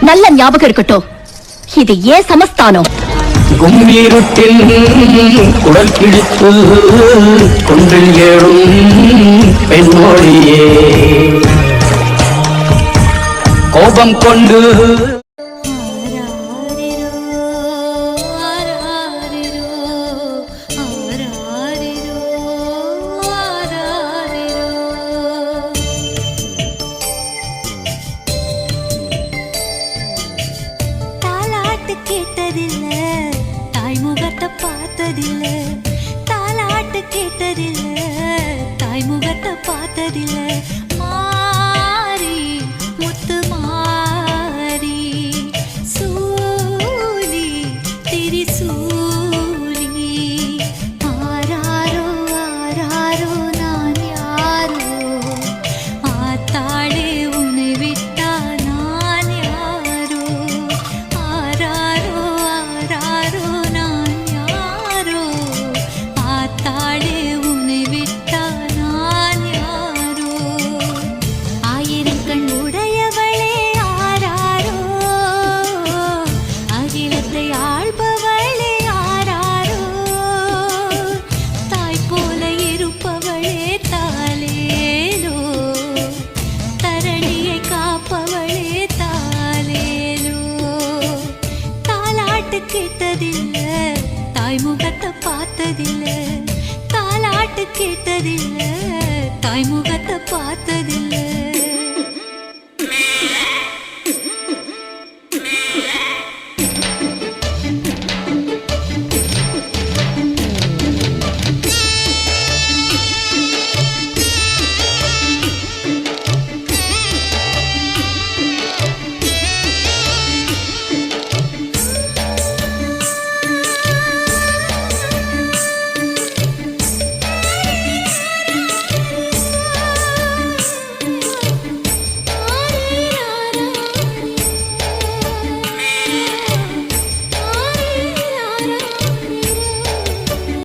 நல்ல ஞாபகம் இருக்கட்டும், இது ஏன் சமஸ்தானம். கும்பீருட்டில் குடல் கிழித்து குன்றில் ஏழும் பெண்மொழியே கோபம் கொண்டு கேட்டதில்ல, தாய்முகத்தை பார்த்ததில்ல. தாலாட்டு கேட்டதில்ல, தாய்முகத்தை பார்த்ததில்ல. மாறி முத்து மாறி சூலி திரிசூலி ஆராரோ ஆராரோ நான் யாரோ ஆத்தாளே உன்னை விட்டா நான் யாரோ ஆராரோ ஆராரோ நான் யாரோ ஆத்தாளே உன்னை விட்டா நான் யாரோ ஆயிரம் கண் உடையவளே ஆராரோ அகிலத்தை ஆள்பவளே ஆராரோ தாய் போல இருப்பவளே தாலேலோ தரணியை காப்பவளே தாலேலோ தாலாட்டு கேட்டதில்ல, தாய்முகத்தை பார்த்ததில்ல. தாலாட்டு கேட்டதில்ல, தாய்முகத்தை பார்த்ததில்ல.